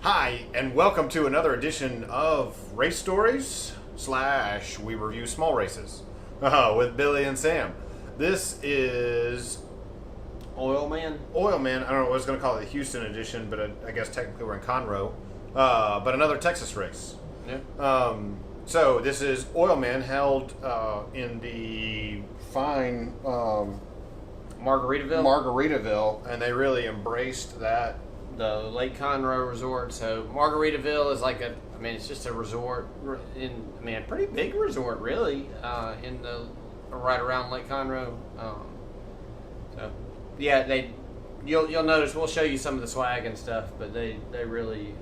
Hi, and welcome to another edition of Race Stories / we review small races with Billy and Sam. This is Oilman. I don't know what I was going to call it, the Houston edition, but I guess technically we're in Conroe. But another Texas race. Yeah. So this is Oilman held in the fine Margaritaville, and they really embraced that. the Lake Conroe Resort. So Margaritaville is like it's just a resort a pretty big resort really, in the right around Lake Conroe. So yeah, you'll notice we'll show you some of the swag and stuff, but they really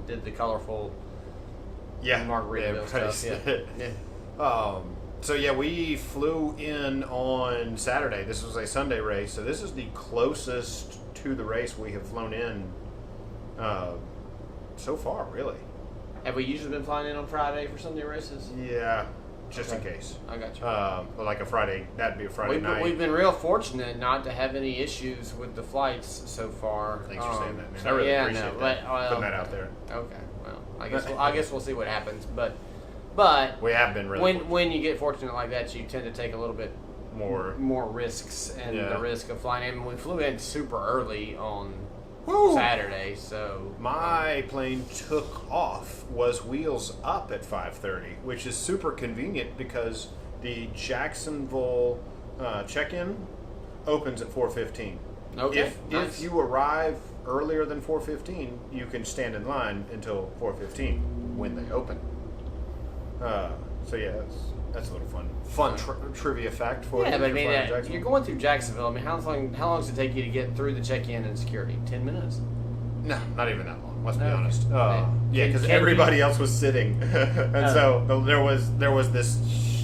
did the colorful Margaritaville stuff. Yeah. So yeah, we flew in on Saturday. This was a Sunday race, so this is the closest to the race we have flown in so far, really. Have we usually been flying in on Friday for Sunday races? Yeah, just Okay. in case. I got you. But like a Friday, that'd be a Friday night. We've been real fortunate not to have any issues with the flights so far. Thanks for saying that, man. So, I really yeah, appreciate no, that. but, Putting that out there. Okay, well, I guess we'll see what happens. But We have been really when you get fortunate like that, you tend to take a little bit more risks, and Yeah. the risk of flying in. We flew in super early on Woo! Saturday, so My plane took off, was wheels up at 5:30, which is super convenient because the Jacksonville check-in opens at 4:15. okay, If you arrive earlier than 4:15, you can stand in line until 4:15 when they open. So yeah, that's a little fun trivia fact for you. yeah, if but I you're mean, flying to Jacksonville. you're going through Jacksonville. I mean, how long does it take you to get through the check-in and security? 10 minutes. No, not even that long. Let's be Okay. honest. Okay. Yeah, because Can everybody else was sitting, and so there was this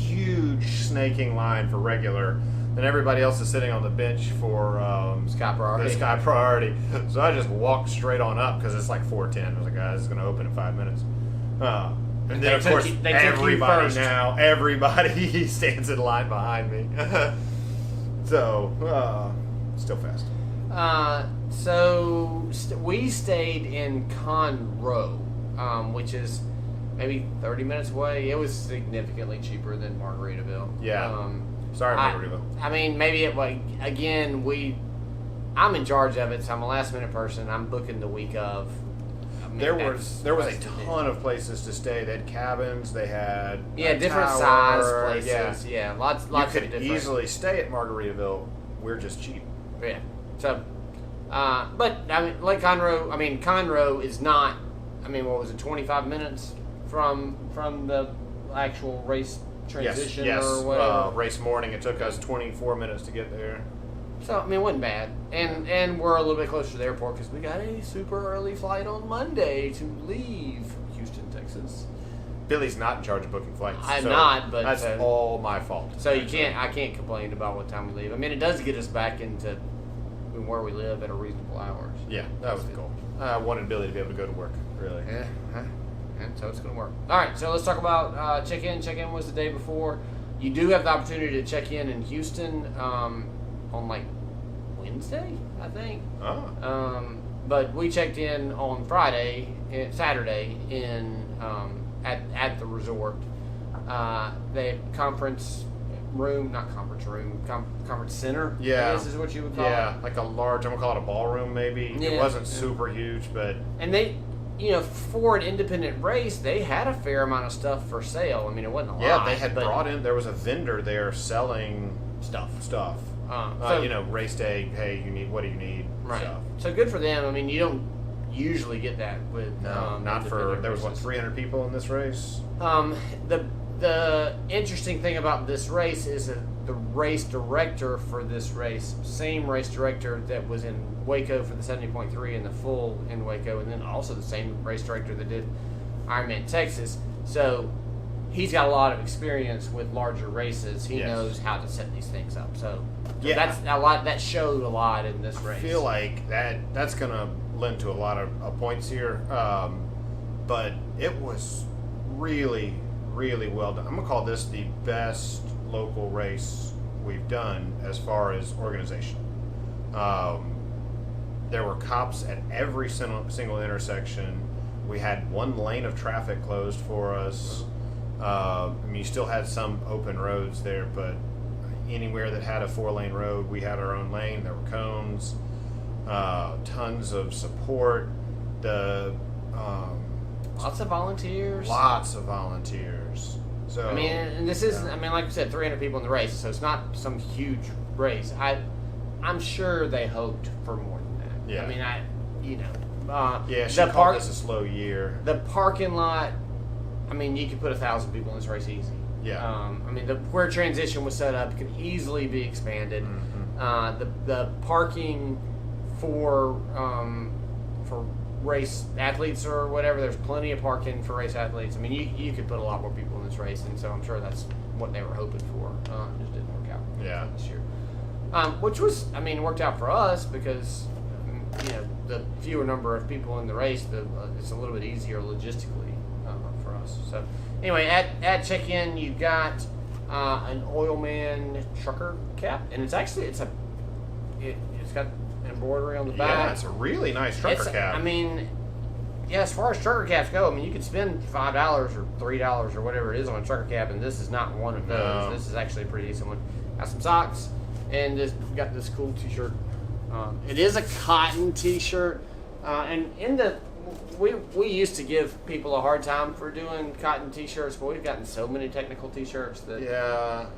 huge snaking line for regular, and everybody else is sitting on the bench for Sky Priority. The Sky Priority. So I just walked straight on up because it's like 4:10. I was like, guys, this is going to open in 5 minutes. And then, of course, they took you first. everybody stands in line behind me. So, still fast. We stayed in Conroe, which is maybe 30 minutes away. It was significantly cheaper than Margaritaville. Yeah. Sorry, Margaritaville. I mean, maybe I'm in charge of it, so I'm a last minute person. I'm booking the week of. I mean, There was a that's ton of places to stay. They had cabins. They had different tower, size places. Yeah, lots You of could different. easily stay at Margaritaville. We're just cheap. Yeah. So, but I mean, Lake Conroe. I mean, Conroe is not. I mean, what was it? 25 minutes from the actual race transition yes. or whatever. Race morning. It took us 24 minutes to get there. So I mean, it wasn't bad, and we're a little bit closer to the airport because we got a super early flight on Monday to leave Houston, Texas. Billy's not in charge of booking flights. I'm so not, but that's all my fault. So I can't complain about what time we leave. I mean, it does get us back into where we live at a reasonable hours. Yeah, that was the goal. I wanted Billy to be able to go to work. Really. Yeah, and so it's going to work. All right, so let's talk about check-in. Check-in was the day before. You do have the opportunity to check in Houston on like Wednesday, I think. Oh. But we checked in on Saturday in at the resort. The conference center. Yeah. I guess is what you would call it. Yeah, like a large, I'm going to call it a ballroom maybe. Yeah, It wasn't yeah. super huge, but And they, for an independent race, they had a fair amount of stuff for sale. I mean, it wasn't a lot. they had but brought in, there was a vendor there selling stuff. Race day, hey, what do you need? Right. Stuff. So good for them. I mean, you don't usually get that with No, not for, independent there was, races. 300 people in this race? The interesting thing about this race is that the race director for this race, same race director that was in Waco for the 70.3 and the full in Waco, and then also the same race director that did Ironman Texas. So he's got a lot of experience with larger races. He knows how to set these things up. So Yeah. that's a lot. That showed a lot in this race. I feel like that's going to lend to a lot of points here. But it was really, really well done. I'm going to call this the best local race we've done as far as organization. There were cops at every single intersection. We had one lane of traffic closed for us. You still had some open roads there, but anywhere that had a 4-lane road, we had our own lane. There were cones, tons of support. Lots of volunteers. Lots of volunteers. So I mean, and this is, I mean, like you said, 300 people in the race, so it's not some huge race. I'm sure they hoped for more than that. Yeah. I mean, she called this a slow year. The parking lot, I mean, you could put 1,000 people in this race easy. Yeah. I mean, where transition was set up could easily be expanded. Mm-hmm. The parking for race athletes or whatever, there's plenty of parking for race athletes. I mean, you could put a lot more people in this race, and so I'm sure that's what they were hoping for. It just didn't work out. Yeah. This year, which was, I mean, worked out for us because the fewer number of people in the race, it's a little bit easier logistically for us. So anyway, at check-in, you got an Oilman trucker cap, and it's actually it's got embroidery on the back. Yeah, it's a really nice trucker cap. I mean, yeah, as far as trucker caps go, I mean, you could spend $5 or $3 or whatever it is on a trucker cap, and this is not one of those. No. This is actually a pretty decent one. Got some socks, and got this cool T-shirt. It is a cotton T-shirt, and we used to give people a hard time for doing cotton T-shirts, but we've gotten so many technical T-shirts that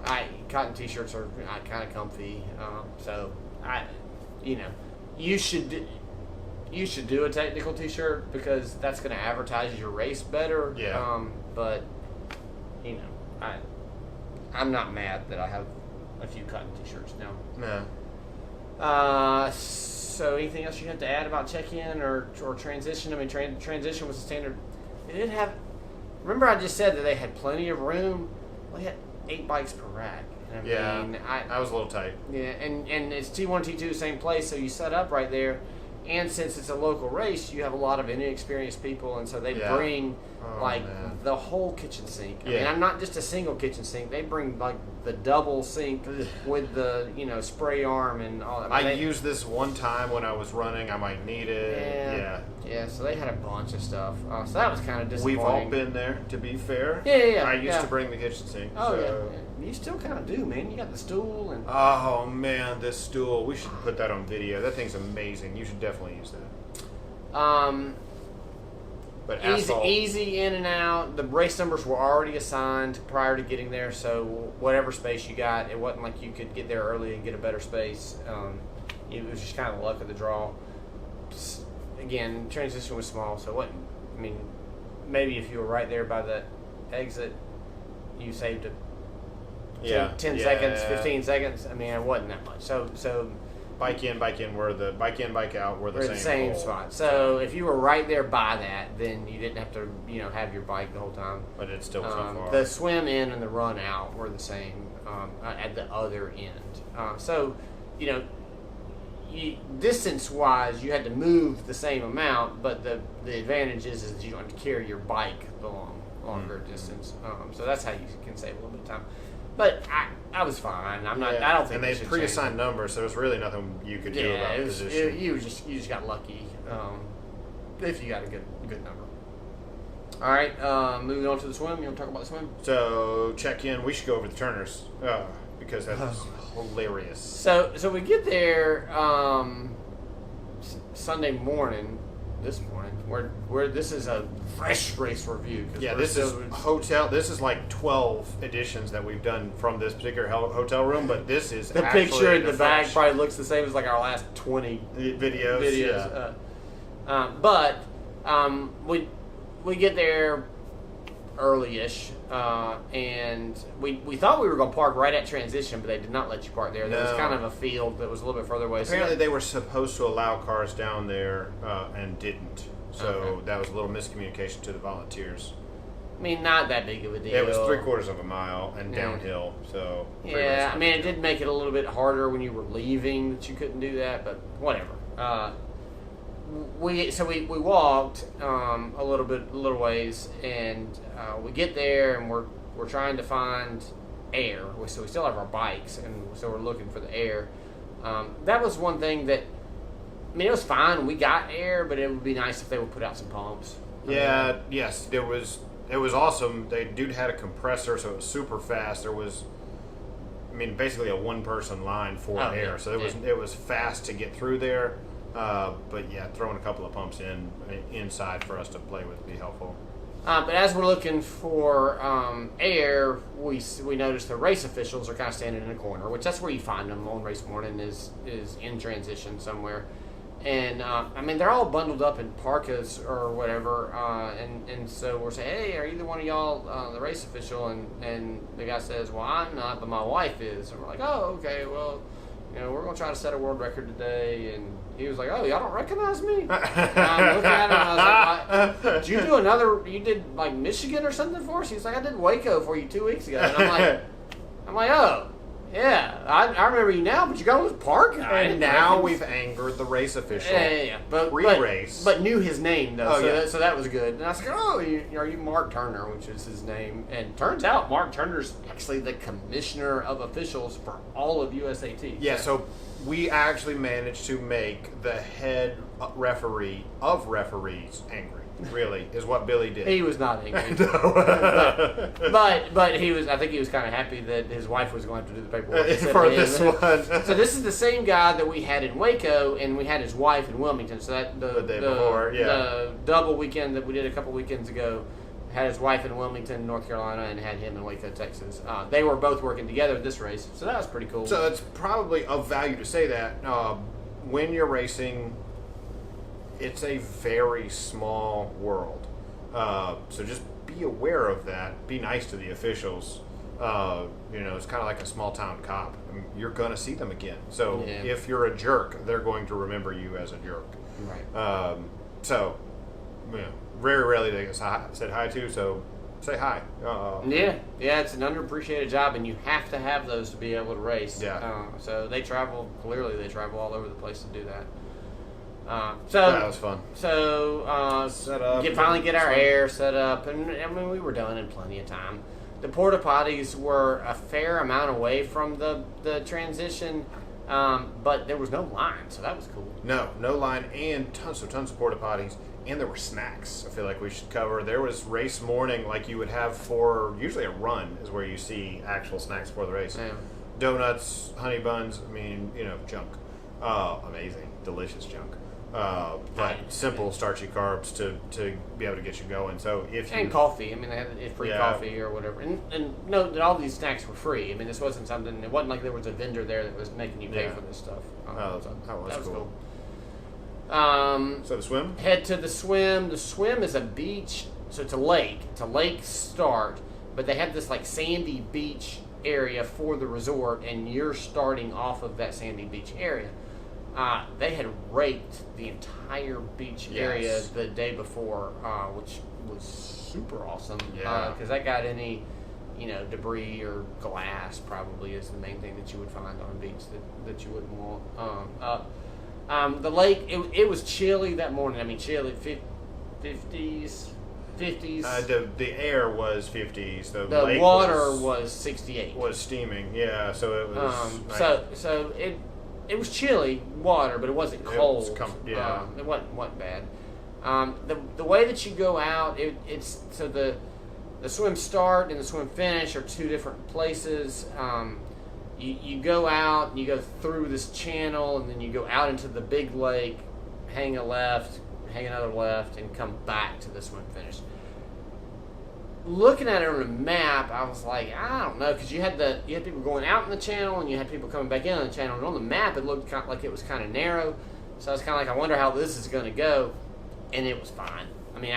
cotton T-shirts are kind of comfy. So you should do a technical T-shirt because that's going to advertise your race better. Yeah. But I'm not mad that I have a few cotton T-shirts now. No. So anything else you have to add about check-in or transition? I mean, transition was a standard. They did have. Remember, I just said that they had plenty of room. Well, they had 8 bikes per rack. I mean, I was a little tight. Yeah, and it's T1, T2, same place, so you set up right there. And since it's a local race, you have a lot of inexperienced people, and so they bring the whole kitchen sink. I mean, I'm not just a single kitchen sink. They bring like the double sink with the spray arm and all that. I used this one time when I was running. I might need it. Yeah. So they had a bunch of stuff. So that was kind of disappointing. We've all been there, to be fair. Yeah. I used to bring the kitchen sink. Oh so. yeah. You still kind of do, man. You got the stool and. Oh man, this stool. We should put that on video. That thing's amazing. You should definitely use that. But easy in and out. The race numbers were already assigned prior to getting there, so whatever space you got, it wasn't like you could get there early and get a better space. It was just kind of luck of the draw. Again, transition was small, so it wasn't. I mean, maybe if you were right there by the exit, you saved 10 seconds, 15 seconds. I mean, it wasn't that much. So bike in, bike out were the same spot. So if you were right there by that, then you didn't have to, have your bike the whole time. But it's still so far. The swim in and the run out were the same at the other end. So, distance-wise, you had to move the same amount, but the advantage is you don't have to carry your bike the longer distance. So that's how you can save a little bit of time. But I was fine. I'm not. I don't think. And they pre-assigned numbers, so there's really nothing you could do about position. You just got lucky if you got a good number. All right, moving on to the swim. You want to talk about the swim? So check in. We should go over the turners because that's hilarious. So we get there Sunday morning. This morning, where this is a fresh race review. Yeah, this is hotel. This is like 12 editions that we've done from this particular hotel room, but this is the picture in the back probably looks the same as like our last 20 videos. Yeah. But we get there early-ish, and we thought we were going to park right at transition, but they did not let you park there. There was kind of a field that was a little bit further away. Apparently they were supposed to allow cars down there and didn't. So that was a little miscommunication to the volunteers. I mean, not that big of a deal. It was 3/4 of a mile and downhill, so... Yeah, I mean, it did make it a little bit harder when you were leaving that you couldn't do that, but whatever. We walked a little ways, and we get there, and we're trying to find air. So we still have our bikes, and so we're looking for the air. That was one thing that, I mean, it was fine. We got air, but it would be nice if they would put out some pumps. Yeah, yes, there was. It was awesome. Dude had a compressor, so it was super fast. There was, I mean, basically a one-person line for air, yeah, so it was fast to get through there. But yeah, throwing a couple of pumps inside for us to play with would be helpful. But as we're looking for air, we notice the race officials are kind of standing in a corner, which that's where you find them on race morning is in transition somewhere. And I mean, they're all bundled up in parkas or whatever, and so we're saying, hey, are either one of y'all the race official? And the guy says, well, I'm not, but my wife is. And we're like, oh, okay, well, we're gonna try to set a world record today. And he was like, oh, y'all don't recognize me? And I'm looking at him, and I was like, did you did like Michigan or something for us? He's like, I did Waco for you 2 weeks ago. And I'm like, oh. Yeah, I remember you now, but you go with Park guy. And now we've angered the race official. Yeah. Pre-race. But knew his name, though, Oh, so that was good. And I was like, oh, are you Mark Turner, which is his name. And turns out Mark Turner's actually the commissioner of officials for all of USAT. Yeah, so we actually managed to make the head referee of referees angry. Really, is what Billy did. He was not angry. but he was. I think he was kind of happy that his wife was going to have to do the paperwork for this one. So this is the same guy that we had in Waco, and we had his wife in Wilmington. So that the day before, yeah, the double weekend that we did a couple weekends ago, had his wife in Wilmington, North Carolina, and had him in Waco, Texas. They were both working together at this race, so that was pretty cool. So it's probably of value to say that when you're racing, it's a very small world. So just be aware of that. Be nice to the officials. It's kind of like a small town cop. I mean, you're going to see them again. So if you're a jerk, they're going to remember you as a jerk. Right. Very rarely they get said hi to, so say hi. Yeah, it's an underappreciated job, and you have to have those to be able to race. Yeah. So they travel all over the place to do that. So that was fun. So set up, finally get our air set up, and I mean we were done in plenty of time. The porta potties were a fair amount away from the transition, but there was no line, so that was cool. No line, and tons of porta potties, and there were snacks. I feel like we should cover. There was race morning, like you would have for usually a run, is where you see actual snacks for the race. Yeah. Donuts, honey buns. I mean, junk. Amazing, delicious junk. But simple starchy carbs to be able to get you going. So and coffee. I mean, they had free coffee or whatever. And note that all these snacks were free. I mean, this wasn't something. It wasn't like there was a vendor there that was making you pay for this stuff. That was cool. So the swim. Head to the swim. The swim is a beach, so it's a lake. It's a lake start, but they have this like sandy beach area for the resort, and you're starting off of that sandy beach area. They had raked the entire beach area the day before, which was super awesome. Yeah. Because that got any, debris or glass probably is the main thing that you would find on a beach that you wouldn't want. The lake, it was chilly that morning. I mean, chilly, 50s. The air was 50s. The lake water was 68. Was steaming, yeah. So it was. So it was chilly water, but it wasn't cold. It wasn't bad. The way that you go out, it's so the swim start and the swim finish are two different places. You go out and you go through this channel, and then you go out into the big lake, hang a left, hang another left, and come back to the swim finish. Looking at it on a map, I was like, I don't know, because you had people going out in the channel, and you had people coming back in on the channel, and on the map it looked like it was kind of narrow. So I was kind of like, I wonder how this is going to go, and it was fine. I mean,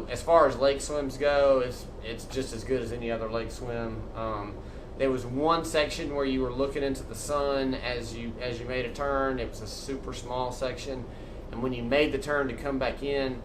as far as lake swims go, it's just as good as any other lake swim. There was one section where you were looking into the sun as you made a turn. It was a super small section, and when you made the turn to come back in,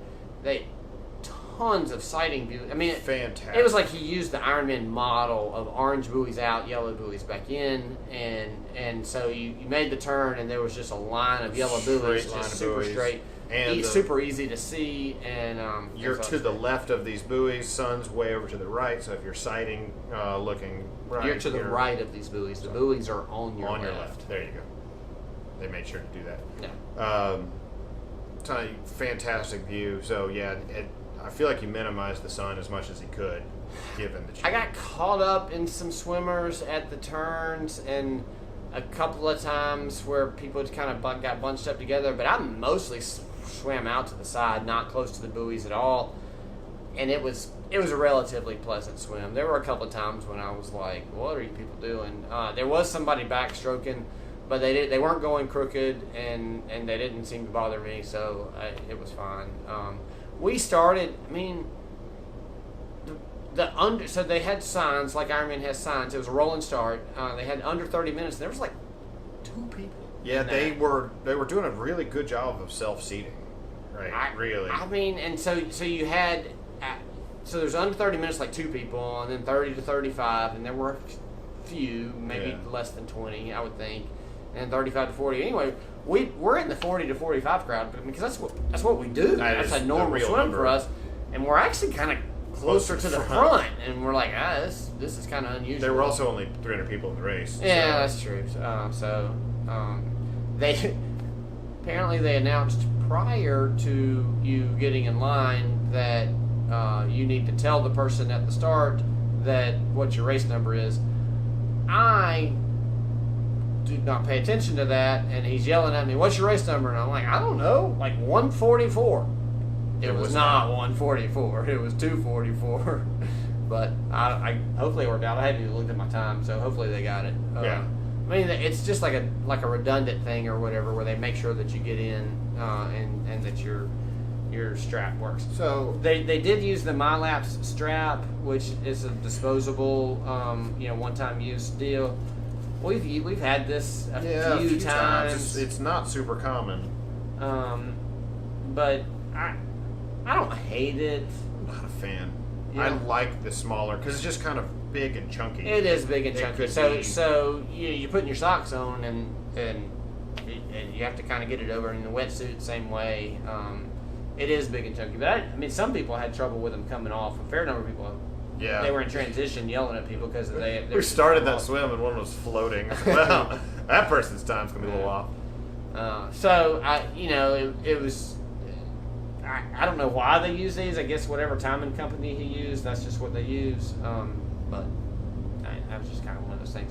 tons of sighting views. I mean, fantastic. It was like he used the Ironman model of orange buoys out, yellow buoys back in, and so you made the turn, and there was just a line of yellow buoys, just super straight, and super easy to see. And you're to the left of these buoys. Sun's way over to the right. So if you're sighting, looking right, you're to the right of these buoys. The buoys are on your left. There you go. They made sure to do that. Yeah. Fantastic view. So yeah. I feel like he minimized the sun as much as he could, given the change. I got caught up in some swimmers at the turns and a couple of times where people kind of got bunched up together, but I mostly swam out to the side, not close to the buoys at all, and it was a relatively pleasant swim. There were a couple of times when I was like, what are you people doing? There was somebody backstroking, but they weren't going crooked, and they didn't seem to bother me, so it was fine. We started, I mean, so they had signs, like Ironman has signs. It was a rolling start. They had under 30 minutes, and there was like 2 people. Yeah, they were doing a really good job of self-seating, right? Really. I mean, and so you had, so there's under 30 minutes, like 2 people, and then 30 to 35, and there were a few, maybe less than 20, I would think, and 35 to 40. Anyway, we're in the 40 to 45 crowd because that's what we do. That's a normal swim number for us, and we're actually kind of closer to the front, and we're like, this is kind of unusual. There were also only 300 people in the race. Yeah, that's true. They apparently they announced prior to you getting in line that you need to tell the person at the start that what your race number is. I did not pay attention to that, and he's yelling at me, "What's your race number?" And I'm like, I don't know, like 144. It was not 144. It was 244. But I hopefully it worked out. I hadn't even looked at my time, so hopefully they got it. Yeah. I mean, it's just like a redundant thing or whatever, where they make sure that you get in and that your strap works. So they did use the MyLapse strap, which is a disposable, one-time use deal. We've had this a few times. It's not super common. But I don't hate it. I'm not a fan. Yeah. I like the smaller because it's just kind of big and chunky. It is big and chunky. So you're putting your socks on and you have to kind of get it over in the wetsuit same way. It is big and chunky, but I mean some people had trouble with them coming off. A fair number of people. Yeah. They were in transition yelling at people because they. We started that swim and one was floating. Well, that person's time's gonna be a little off. It was. I don't know why they use these. I guess whatever timing company he used, that's just what they use. But that was just kind of one of those things.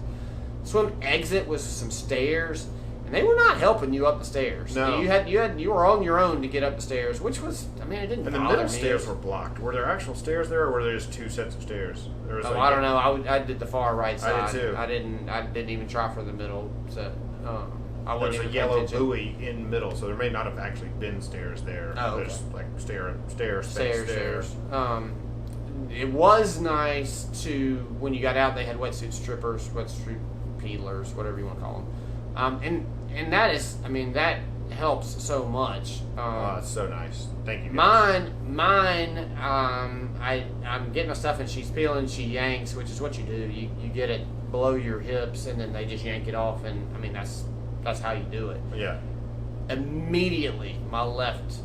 Swim exit was some stairs, and they were not helping you up the stairs. No, you were on your own to get up the stairs, which was, I mean, it didn't. And the middle stairs were blocked. Were there actual stairs there, or were there just 2 sets of stairs? There was I don't know. I did the far right side. I did too. I didn't even try for the middle. So. There's a yellow buoy in the middle, so there may not have actually been stairs there. Oh, okay. There's like stairs. It was nice to, when you got out, they had wetsuit strippers, wetsuit peelers, whatever you want to call them. And that is, I mean, that helps so much. It's so nice. Thank you. Mine. I'm getting my stuff and she's peeling. She yanks, which is what you do. You get it below your hips, and then they just yank it off. And I mean, that's how you do it. Yeah. Immediately, my left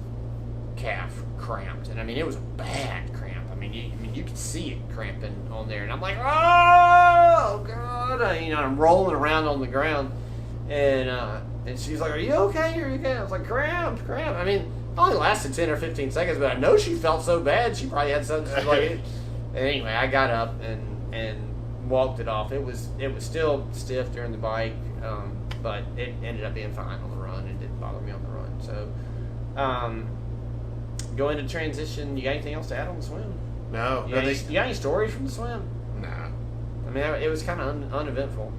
calf cramped, and I mean, it was a bad cramp. I mean, you could see it cramping on there, and I'm like, oh god, I'm rolling around on the ground, and she's like, are you okay? I was like, cramp. I mean, it only lasted 10 or 15 seconds, but I know she felt so bad. She probably had something like it. And anyway, I got up and walked it off. It was still stiff during the bike. But it ended up being fine on the run. It didn't bother me on the run. So, going to transition, you got anything else to add on the swim? No. You got any stories from the swim? Nah. I mean, it was kind of uneventful.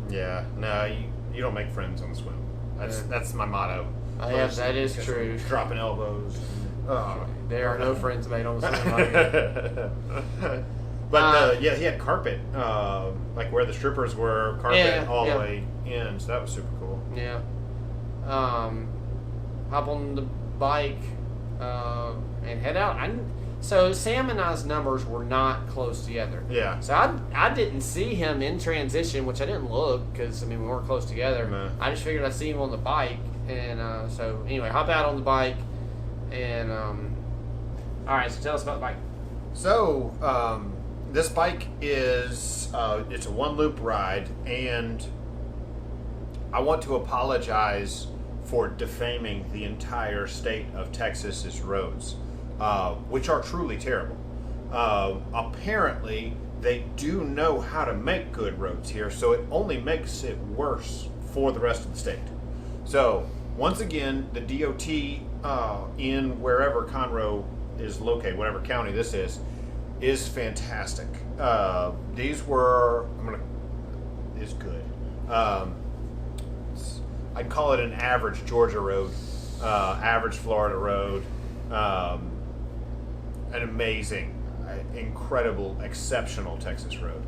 Yeah. No, you don't make friends on the swim. That's my motto. Yeah, that is true. Dropping elbows. There are no friends made on the swim. But he had carpet, like where the strippers were, carpet all the way in, so that was super cool. Yeah. Hop on the bike and head out. So Sam and I's numbers were not close together. Yeah. So I didn't see him in transition, which I didn't look because we weren't close together. No. I just figured I'd see him on the bike, and so anyway, hop out on the bike, and all right. So tell us about the bike. So this bike is it's a 1-loop ride, and I want to apologize for defaming the entire state of Texas's roads. which are truly terrible. Apparently, they do know how to make good roads here, so it only makes it worse for the rest of the state. So, once again, the DOT in wherever Conroe is located, whatever county this is fantastic. These were, is good. I'd call it an average Georgia road, average Florida road, an amazing, incredible, exceptional Texas road.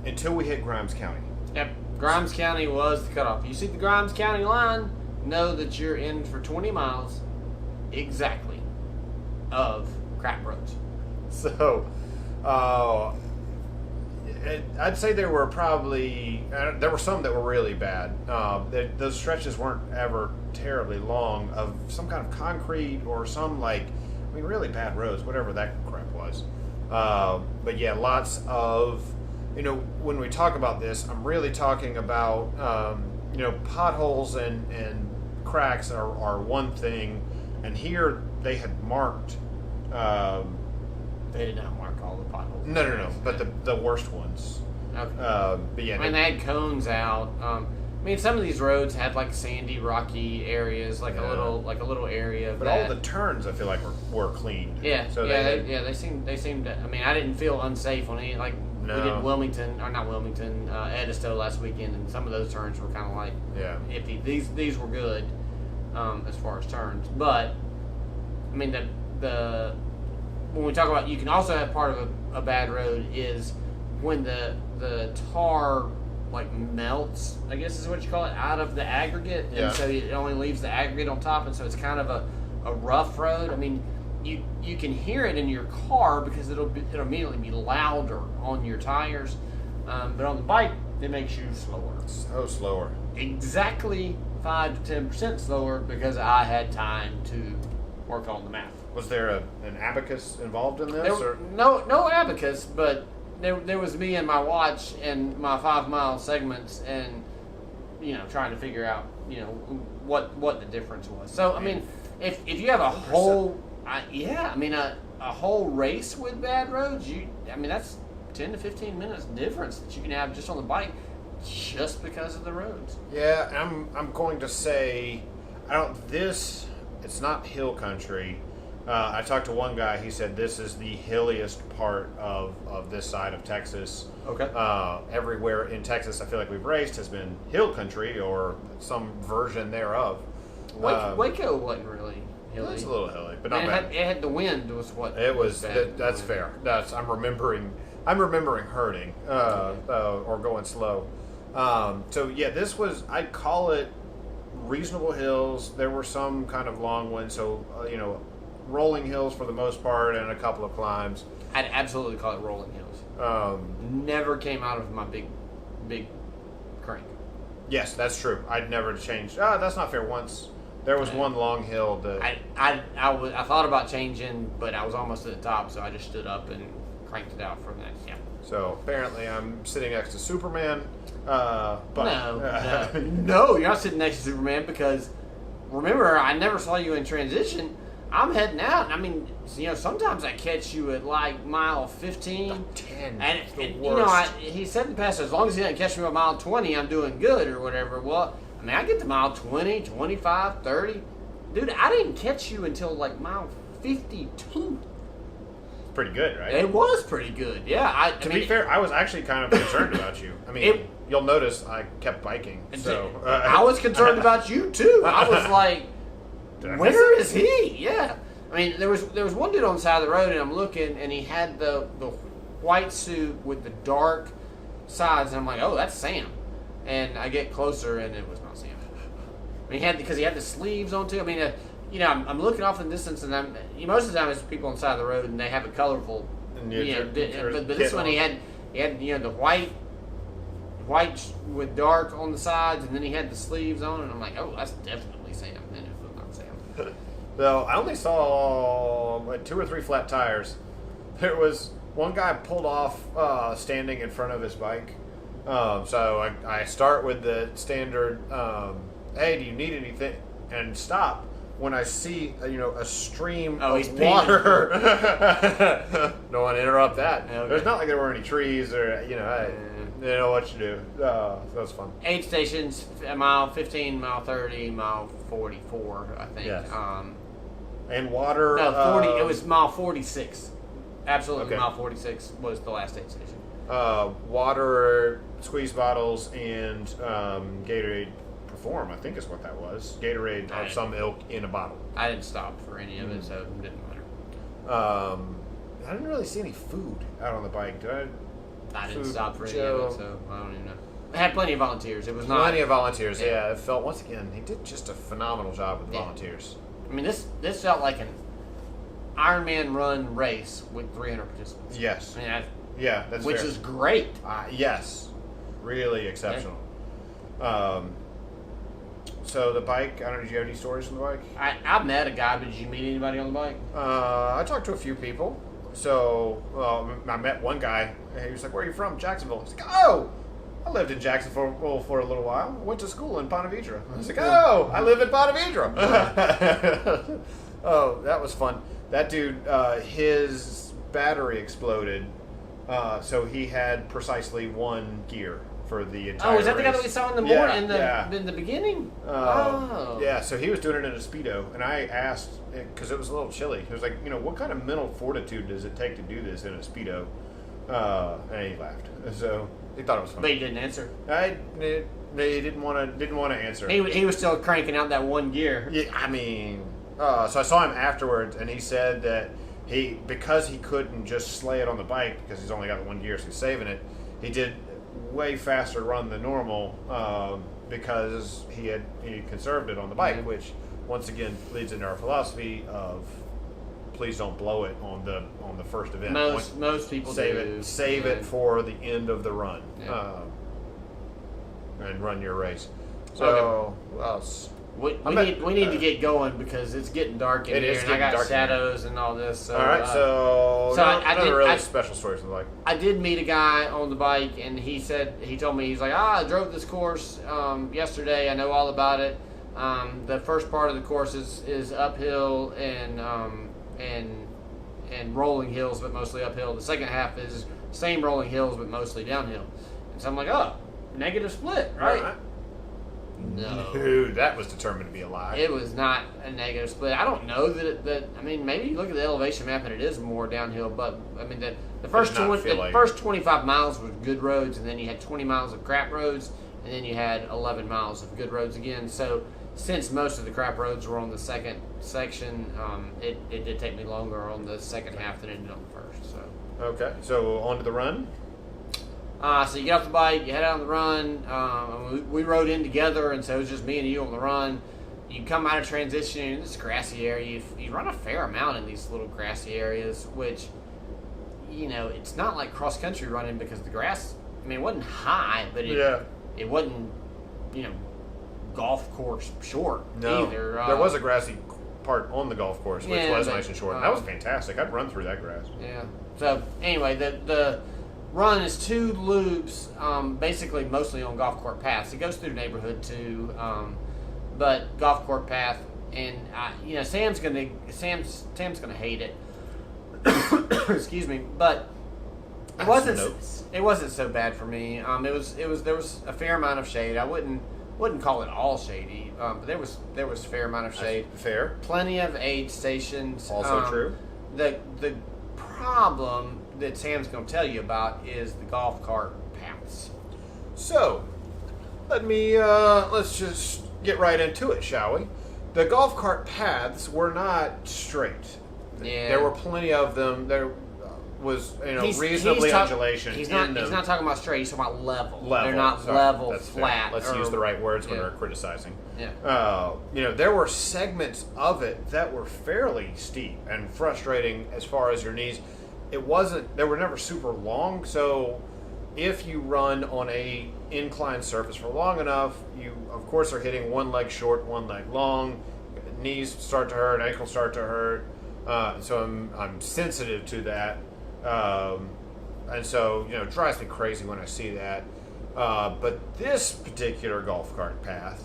Until we hit Grimes County. Yep, Grimes County was the cutoff. You see the Grimes County line, know that you're in for 20 miles exactly of crap roads. So, I'd say there were probably, there were some that were really bad. Those stretches weren't ever terribly long of some kind of concrete or some really bad roads, whatever that crap was. But yeah, lots of, when we talk about this, I'm really talking about, potholes and cracks are one thing. And here they had marked, they did not mark all the potholes. No. But the worst ones. Okay. But yeah, they had cones out. Some of these roads had sandy, rocky areas, a little area. But all the turns, I feel like were cleaned. Yeah. So they seemed. To, I didn't feel unsafe on any. No. We did Edisto last weekend, and some of those turns were kind of iffy. These were good as far as turns, but the when we talk about, you can also have part of a bad road is when the tar melts, I guess is what you call it, out of the aggregate, and so it only leaves the aggregate on top, and so it's kind of a rough road. You can hear it in your car because it'll immediately be louder on your tires, but on the bike it makes you slower. So slower. Exactly 5 to 10% slower because I had time to work on the math. Was there an abacus involved in this? No abacus, but there was me and my watch and my 5 mile segments, and trying to figure out what the difference was. So if you have a whole a whole race with bad roads, that's 10 to 15 minutes difference that you can have just on the bike, just because of the roads. Yeah, I'm going to say it's not hill country. I talked to one guy. He said this is the hilliest part of this side of Texas. Okay. Everywhere in Texas I feel like we've raced has been hill country or some version thereon. Waco wasn't really hilly. It was a little hilly, but not bad. It had the wind was what it was. Bad. That's fair. I'm remembering hurting or going slow. So yeah, this was, I'd call it reasonable hills. There were some kind of long ones, so rolling hills for the most part, and a couple of climbs. I'd absolutely call it rolling hills. Never came out of my big crank. Yes, that's true. I'd never changed. That's not fair. Once there was one long hill that I thought about changing, but I was almost at the top, so I just stood up and cranked it out from that. Yeah. So apparently I'm sitting next to Superman. But no, you're not sitting next to Superman, because remember, I never saw you in transition. I'm heading out, and sometimes I catch you at mile 15, 10, and he said in the past, as long as he doesn't catch me at mile 20, I'm doing good or whatever. Well, I get to mile 20, 25, 30, dude. I didn't catch you until mile 52. Pretty good, right? It was pretty good, yeah. To be fair, I was actually kind of concerned about you. You'll notice I kept biking. So I was concerned about you too. I was like, where is he? Yeah. There was one dude on the side of the road, and I'm looking, and he had the white suit with the dark sides, and I'm like, oh, that's Sam. And I get closer, and it was not Sam. He had the sleeves on too. I'm looking off in the distance, and most of the time it's people on the side of the road, and they have a colorful. But this one he had the white with dark on the sides, and then he had the sleeves on, and I'm like, oh, that's definitely Sam. And it was not Sam. So I only saw 2 or 3 flat tires. There was one guy pulled off standing in front of his bike. So I start with the standard, hey, do you need anything? And stop. when I see a stream he's of peeing. water. Don't want to interrupt that. Okay. There's not like there were any trees or you know what you do. So that's fun. 8 stations, mile 15, mile 30, mile 44, I think. Yes. And water. No, 40. It was mile 46. Absolutely, Okay. mile 46 was the last aid station. Water, squeeze bottles, and Gatorade Perform, I think is what that was. Gatorade of some ilk in a bottle. I didn't stop for any of it, so it didn't matter. I didn't really see any food out on the bike. Did I? I didn't Food, stop for any Joe. of it, so I don't even know. I had plenty of volunteers. It was not. Plenty of volunteers. Yeah. Yeah, it felt once again he did just a phenomenal job with Yeah. volunteers. I mean, this felt like an Ironman run race with 300 participants. Yes. I mean, Yeah, that's which fair. is great. Yes, really exceptional. So the bike, I don't know, did you have any stories on the bike? I met a guy, but did you meet anybody on the bike? I talked to a few people. So I met one guy. He was like, "Where are you from?" Jacksonville. He's like, "Oh, I lived in Jacksonville for a little while. Went to school in Ponte Vedra." I was like, "Oh, I live in Ponte Vedra." Oh, that was fun. That dude, his battery exploded. So he had precisely one gear for the entire Oh, is that the guy race. that we saw in the Yeah, morning yeah. in the beginning? Yeah, so he was doing it in a Speedo, and I asked, because it was a little chilly, he was like, what kind of mental fortitude does it take to do this in a Speedo? And he laughed. So he thought it was But funny. he didn't answer. He didn't want to answer. He was still cranking out that one gear. Yeah, I mean, so I saw him afterwards, and he said that because he couldn't just slay it on the bike because he's only got one gear, so he's saving it. He did way faster run than normal because he conserved it on the bike, which once again leads into our philosophy of please don't blow it on the first event. Most people save it for the end of the run, and run your race. So Okay. what else? We need to get going because it's getting dark in It here, is and I getting got dark in here. shadows and all this. So, All right, so I none did- really I- special stories on the bike. I did meet a guy on the bike, and he told me, he's like, I drove this course yesterday. I know all about it. The first part of the course is uphill and rolling hills, but mostly uphill. The second half is same rolling hills, but mostly downhill. And so I'm like, oh, negative split, right? No. Dude, that was determined to be a lie. It was not a negative split. I don't know I mean, maybe you look at the elevation map and it is more downhill, but I mean, the first did not feel like first 25 miles was good roads, and then you had 20 miles of crap roads, and then you had 11 miles of good roads again. So since most of the crap roads were on the second section, it did take me longer on the second half than it did on the first. So. Okay, so on to the run. So you get off the bike, you head out on the run. We rode in together, and so it was just me and you on the run. You come out of transition in this grassy area. You run a fair amount in these little grassy areas, which, it's not like cross country running because the grass, I mean, it wasn't high, but it wasn't, golf course short either. There was a grassy part on the golf course, which was but, nice and short. That was fantastic. I'd run through that grass. Yeah. So anyway, the run is 2 loops, basically mostly on golf court paths. It goes through the neighborhood too, but golf court path. And Sam's gonna hate it. Excuse me, but it wasn't so bad for me. There was a fair amount of shade. I wouldn't call it all shady, but there was a fair amount of shade. Fair. Plenty of aid stations. Also true. The problem that Sam's going to tell you about is the golf cart paths. So, let's just get right into it, shall we? The golf cart paths were not straight. Yeah. There were plenty of them. There was, reasonably undulation. He's not talking about straight. He's talking about level. Level. They're not Sorry, level, that's fair. flat. Let's use the right words when we're criticizing. Yeah. There were segments of it that were fairly steep and frustrating as far as your knees. They were never super long, so if you run on a inclined surface for long enough, you of course are hitting one leg short, one leg long, knees start to hurt, ankles start to hurt, so I'm sensitive to that, and so it drives me crazy when I see that, but this particular golf cart path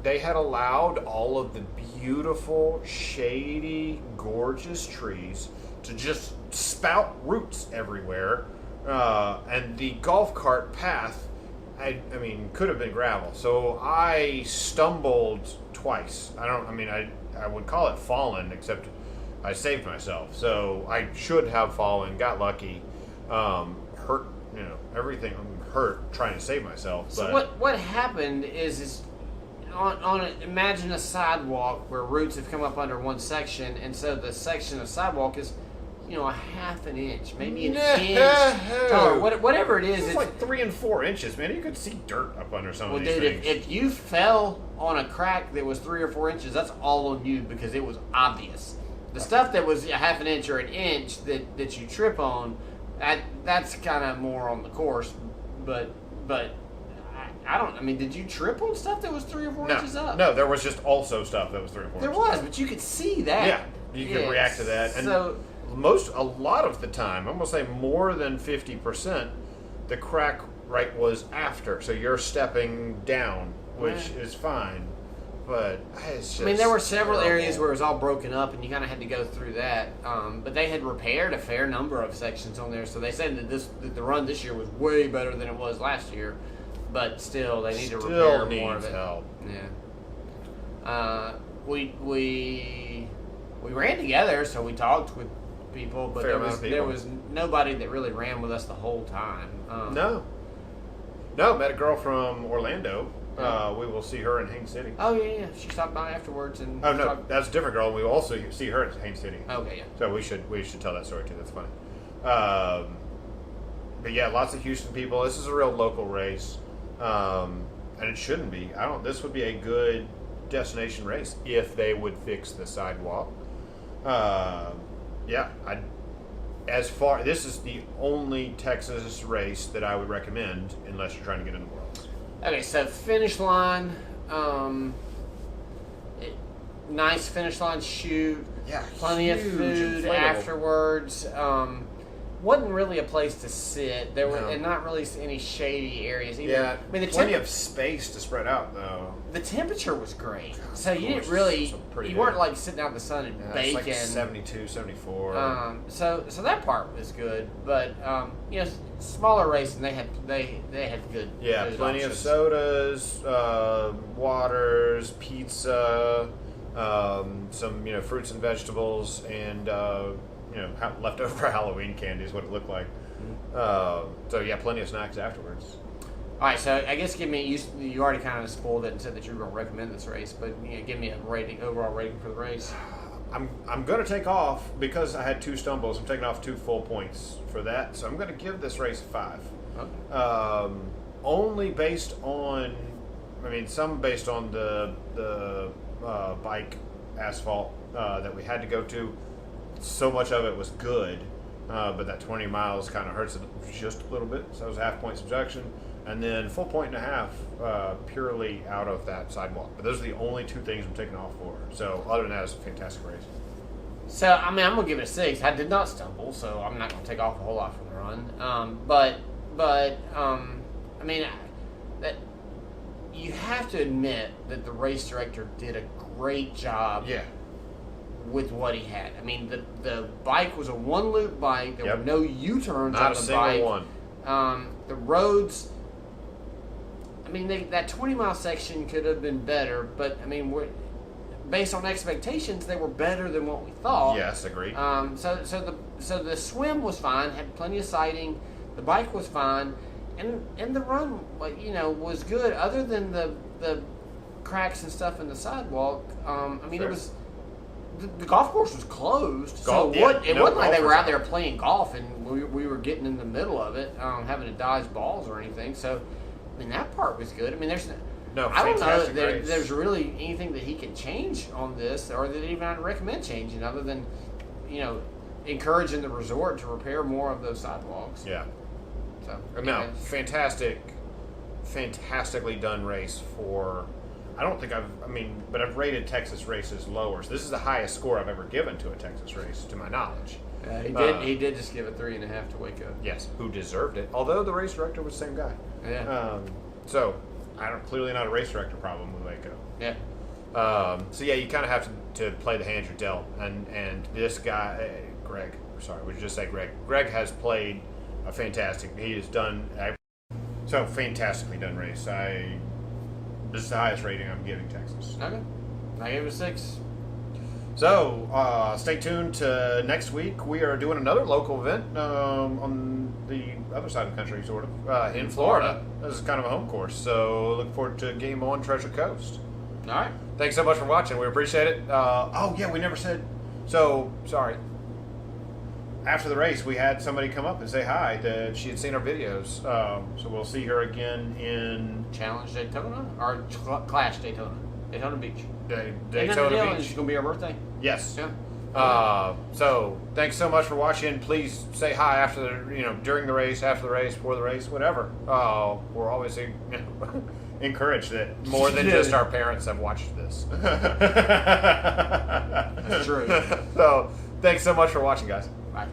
They had allowed all of the beautiful, shady, gorgeous trees to just spout roots everywhere. And the golf cart path, I mean, could have been gravel. So I stumbled twice. I would call it fallen, except I saved myself. So I should have fallen, got lucky, hurt, everything. I'm hurt trying to save myself. So but what happened is imagine a sidewalk where roots have come up under one section, and so the section of sidewalk is, a half an inch, maybe an inch taller, whatever it is. It's like 3 and 4 inches, man. You could see dirt up under some of these things. If you fell on a crack that was 3 or 4 inches, that's all on you because it was obvious. The stuff that was a half an inch or an inch that you trip on, that's kind of more on the course, but I don't. I mean, did you trip on stuff that was 3 or 4 inches up? No, there was just also stuff that was 3 or 4 there inches was, up. but you could see that. Yeah, you could react to that. And so, a lot of the time, I'm gonna say more than 50%, the crack was after. So you're stepping down, which is fine. But it's just there were several terrible. areas where it was all broken up, and you kind of had to go through that. But they had repaired a fair number of sections on there, so they said that the run this year was way better than it was last year. But still, they need to repair more of it. Help. Yeah. We ran together, so we talked with people, but there was nobody that really ran with us the whole time. No, met a girl from Orlando. We will see her in Haines City. Oh yeah. She stopped by afterwards and. Oh no, that's a different girl. We will also see her at Haines City. Okay, yeah. So we should tell that story too. That's funny. But yeah, lots of Houston people. This is a real local race, and it shouldn't be. This would be a good destination race if they would fix the sidewalk. This is the only Texas race that I would recommend unless you're trying to get into the Worlds. Okay, so finish line, nice finish line shoot. Yeah, plenty of food inflatable. afterwards. Wasn't really a place to sit. There were No. and not really any shady areas either. Yeah, the plenty of space to spread out though. The temperature was great, so of you didn't course, really. it's pretty You good. weren't like sitting out in the sun and It's baking. like 72, 74. So that part was good, but smaller races they had good. Yeah, good plenty of options. sodas, waters, pizza, some fruits and vegetables, and leftover Halloween candy is what it looked like. So yeah, plenty of snacks afterwards. All right, so I guess give me you already kind of spoiled it and said that you were going to recommend this race, but give me a overall rating for the race. I'm going to take off because I had 2 stumbles. I'm taking off 2 full points for that, so I'm going to give this race a 5. Okay. Only based on, some based on the bike asphalt that we had to go to. So much of it was good, but that 20 miles kind of hurts it just a little bit. So it was a half-point subtraction, and then full point and a half purely out of that sidewalk. But those are the only 2 things I'm taking off for. So other than that, it's a fantastic race. So I'm going to give it a 6. I did not stumble, so I'm not going to take off a whole lot from the run. But that you have to admit that the race director did a great job. Yeah. With what he had. The bike was a 1-loop bike. There were no U-turns Not on a the single bike. one. The roads, that 20-mile section could have been better, but, based on expectations, they were better than what we thought. Yes, agreed. So the swim was fine, had plenty of sighting. The bike was fine, and the run, was good. Other than the cracks and stuff in the sidewalk, it was. The golf course was closed, it wasn't like they were out there playing golf and we were getting in the middle of it, having to dodge balls or anything. So, that part was good. There's I don't know that there's really anything that he can change on this, or that even I'd recommend changing, other than encouraging the resort to repair more of those sidewalks. Yeah. So fantastically done race for. I don't think but I've rated Texas races lower. So this is the highest score I've ever given to a Texas race, to my knowledge. He did just give it 3.5 to Waco. Yes, who deserved it. Although the race director was the same guy. Yeah. So clearly not a race director problem with Waco. Yeah. So yeah, you kind of have to play the hands you're dealt, and this guy, Greg. Sorry, we just say Greg. Greg has played a fantastic. He has done so fantastically done race. This is the highest rating I'm giving Texas. Okay. I gave it a 6. So stay tuned to next week. We are doing another local event on the other side of the country, sort of in Florida. This is kind of a home course, so look forward to Game On Treasure Coast. All right. Thanks so much for watching. We appreciate it. Oh yeah, we never said. So sorry. After the race, we had somebody come up and say hi that she had seen our videos. So we'll see her again in Challenge Daytona or Clash Daytona, Daytona Beach. Daytona Beach. It's gonna be our birthday. Yes. Yeah. So thanks so much for watching. Please say hi after during the race, after the race, before the race, whatever. We're always encouraged that more than just our parents have watched this. That's true. So thanks so much for watching, guys. Bye.